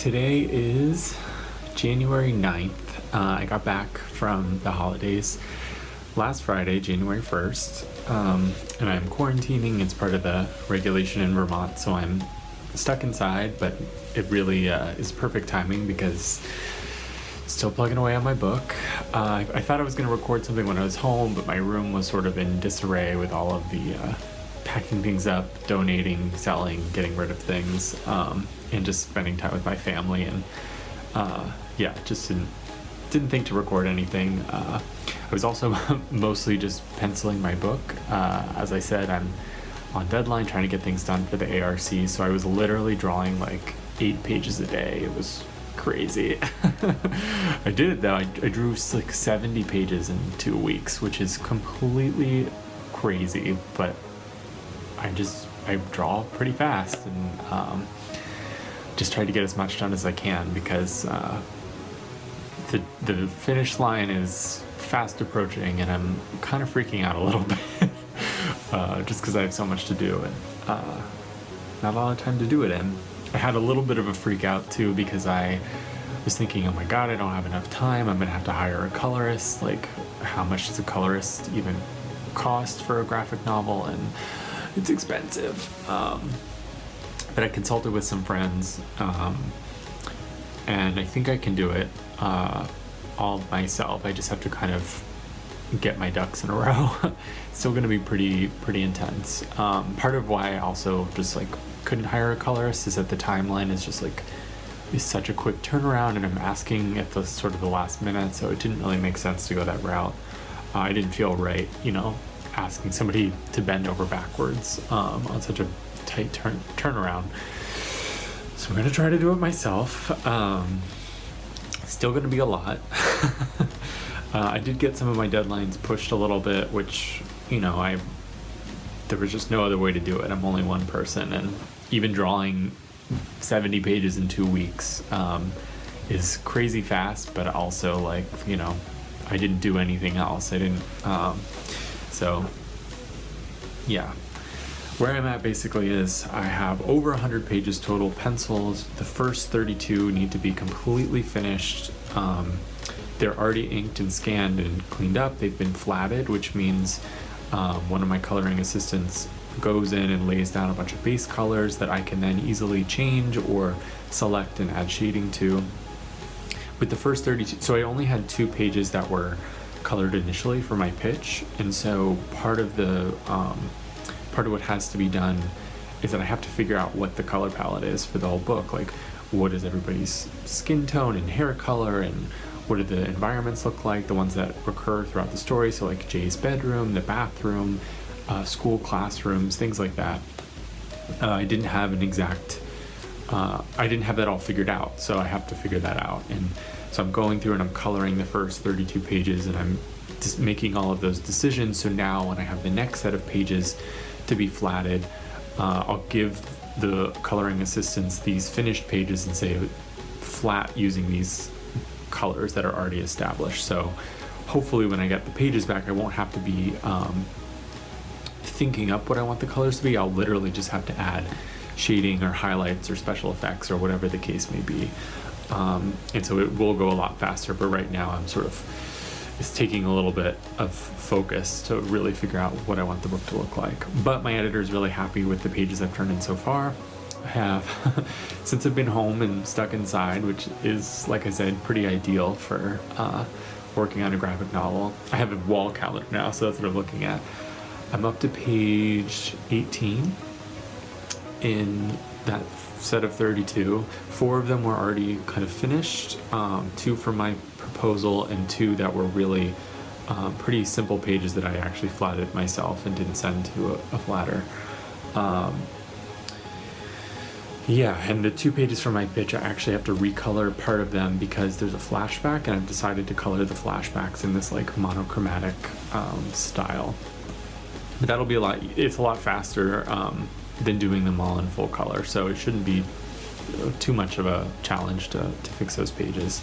Today is January 9th. I got back from the holidays last Friday, January 1st, and I'm quarantining. It's part of the regulation in Vermont, so I'm stuck inside, but it really is perfect timing because still plugging away on my book. I thought I was going to record something when I was home, but my room was sort of in disarray with all of the packing things up, donating, selling, getting rid of things, and just spending time with my family. And just didn't think to record anything. I was also mostly just penciling my book. As I said, I'm on deadline trying to get things done for the ARC, so I was literally drawing like 8 pages a day. It was crazy. I did it though. I drew like 70 pages in 2 weeks, which is completely crazy, but I draw pretty fast, and just try to get as much done as I can because the finish line is fast approaching, and I'm kind of freaking out a little bit just because I have so much to do and not a lot of time to do it in. I had a little bit of a freak out too because I was thinking, oh my god, I don't have enough time. I'm gonna have to hire a colorist. Like, how much does a colorist even cost for a graphic novel? And it's expensive. But I consulted with some friends, and I think I can do it all myself. I just have to kind of get my ducks in a row. It's still going to be pretty intense. Part of why I also just like couldn't hire a colorist is that the timeline is just like is such a quick turnaround, and I'm asking at the sort of the last minute, so it didn't really make sense to go that route. I didn't feel right, asking somebody to bend over backwards on such a tight turnaround. So I'm gonna try to do it myself. Still gonna be a lot. I did get some of my deadlines pushed a little bit, which there was just no other way to do it. I'm only one person, and even drawing 70 pages in 2 weeks is crazy fast, but also like I didn't do anything else. I didn't so yeah, where I'm at basically is I have over 100 pages total pencils. The first 32 need to be completely finished. They're already inked and scanned and cleaned up. They've been flatted, which means one of my coloring assistants goes in and lays down a bunch of base colors that I can then easily change or select and add shading to. With the first 32, so I only had 2 pages that were colored initially for my pitch, and so part of what has to be done is that I have to figure out what the color palette is for the whole book. Like, what is everybody's skin tone and hair color, and what do the environments look like, the ones that recur throughout the story, so like Jay's bedroom, the bathroom, school classrooms, things like that. I didn't have that all figured out, so I have to figure that out. And so I'm going through and I'm coloring the first 32 pages, and I'm just making all of those decisions. So now when I have the next set of pages to be flatted, I'll give the coloring assistants these finished pages and say flat using these colors that are already established. So hopefully when I get the pages back, I won't have to be thinking up what I want the colors to be. I'll literally just have to add shading or highlights or special effects or whatever the case may be. And so it will go a lot faster, but right now I'm it's taking a little bit of focus to really figure out what I want the book to look like. But my editor is really happy with the pages I've turned in so far. I have, since I've been home and stuck inside, which is, like I said, pretty ideal for working on a graphic novel. I have a wall calendar now, so that's what I'm looking at. I'm up to page 18 in that set of 32. 4 of them were already kind of finished, 2 for my proposal, and 2 that were really pretty simple pages that I actually flatted myself and didn't send to a flatter. And the 2 pages for my pitch, I actually have to recolor part of them because there's a flashback, and I've decided to color the flashbacks in this like monochromatic style. But that'll be it's a lot faster than doing them all in full color, so it shouldn't be too much of a challenge to fix those pages.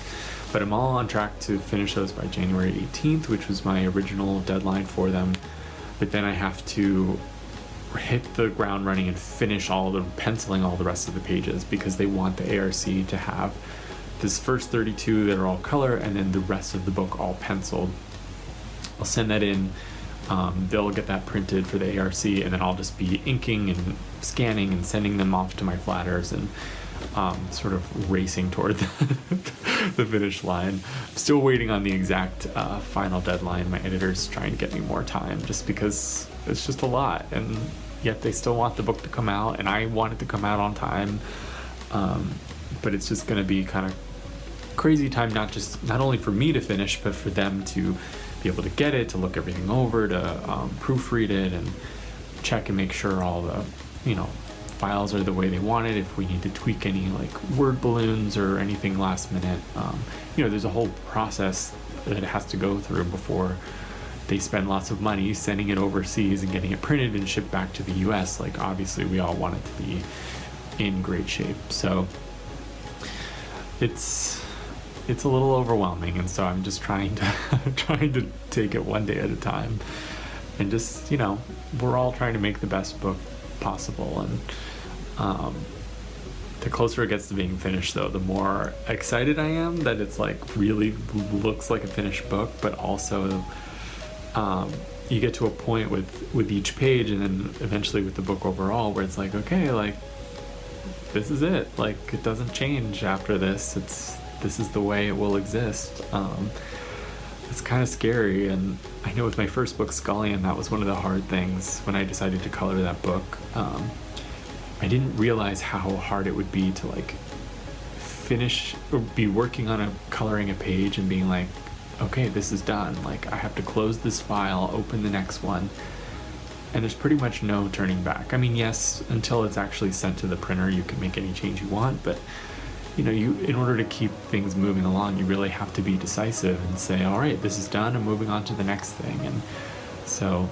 But I'm all on track to finish those by January 18th, which was my original deadline for them. But then I have to hit the ground running and finish penciling all the rest of the pages, because they want the ARC to have this first 32 that are all color and then the rest of the book all penciled. I'll send that in. They'll get that printed for the ARC, and then I'll just be inking and scanning and sending them off to my flatters, and sort of racing toward the finish line. I'm still waiting on the exact final deadline. My editor's trying to get me more time, just because it's just a lot, and yet they still want the book to come out, and I want it to come out on time. But it's just going to be kind of crazy time, not only for me to finish, but for them to be able to get it, to look everything over, to proofread it and check and make sure all the files are the way they want it. If we need to tweak any like word balloons or anything last minute, there's a whole process that it has to go through before they spend lots of money sending it overseas and getting it printed and shipped back to the US. Like, obviously we all want it to be in great shape, so it's a little overwhelming, and so I'm just trying to take it one day at a time, and just we're all trying to make the best book possible. And the closer it gets to being finished, though, the more excited I am that it's like really looks like a finished book. But also you get to a point with each page, and then eventually with the book overall, where it's like, okay, like this is it, like it doesn't change after this. This is the way it will exist. It's kind of scary, and I know with my first book, Scullion, that was one of the hard things when I decided to color that book. I didn't realize how hard it would be to like finish or be working on coloring a page and being like, okay, this is done. Like, I have to close this file, open the next one, and there's pretty much no turning back. I mean, yes, until it's actually sent to the printer, you can make any change you want, but you in order to keep things moving along, you really have to be decisive and say, all right, this is done, I'm moving on to the next thing. And so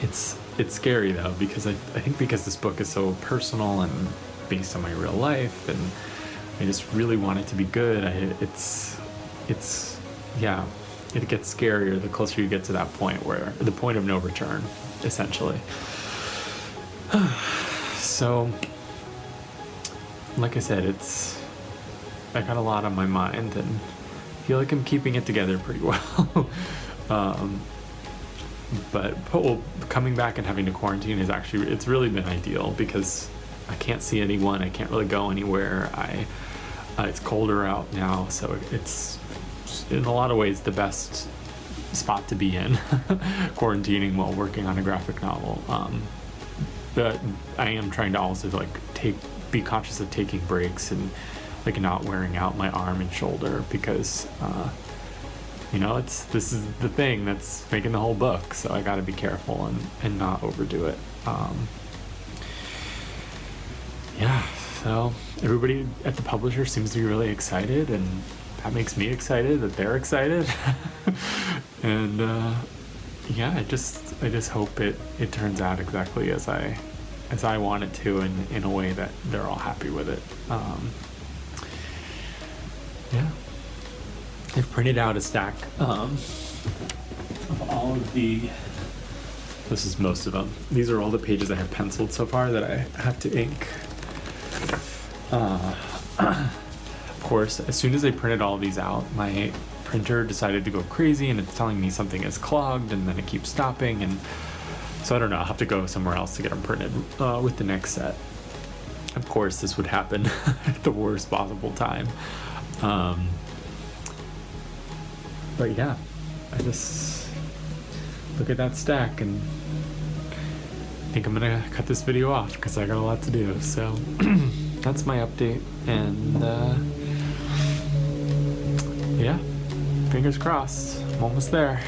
it's scary, though, because I think because this book is so personal and based on my real life, and I just really want it to be good. It gets scarier the closer you get to that point, where the point of no return, essentially. So, like I said, I got a lot on my mind, and I feel like I'm keeping it together pretty well. But coming back and having to quarantine it's really been ideal, because I can't see anyone, I can't really go anywhere. It's colder out now, so it's in a lot of ways the best spot to be in, quarantining while working on a graphic novel. But I am trying to also be conscious of taking breaks and like not wearing out my arm and shoulder, because this is the thing that's making the whole book, so I got to be careful and not overdo it. So everybody at the publisher seems to be really excited, and that makes me excited that they're excited. And I just hope it turns out exactly as I want it to, in a way that they're all happy with it. I've printed out a stack of all of this is most of them. These are all the pages I have penciled so far that I have to ink. Of course, as soon as I printed all these out, my printer decided to go crazy, and it's telling me something is clogged, and then it keeps stopping, and so I don't know, I'll have to go somewhere else to get them printed with the next set. Of course, this would happen at the worst possible time. But yeah, I just look at that stack and think I'm gonna cut this video off because I got a lot to do. So that's my update, and fingers crossed, I'm almost there.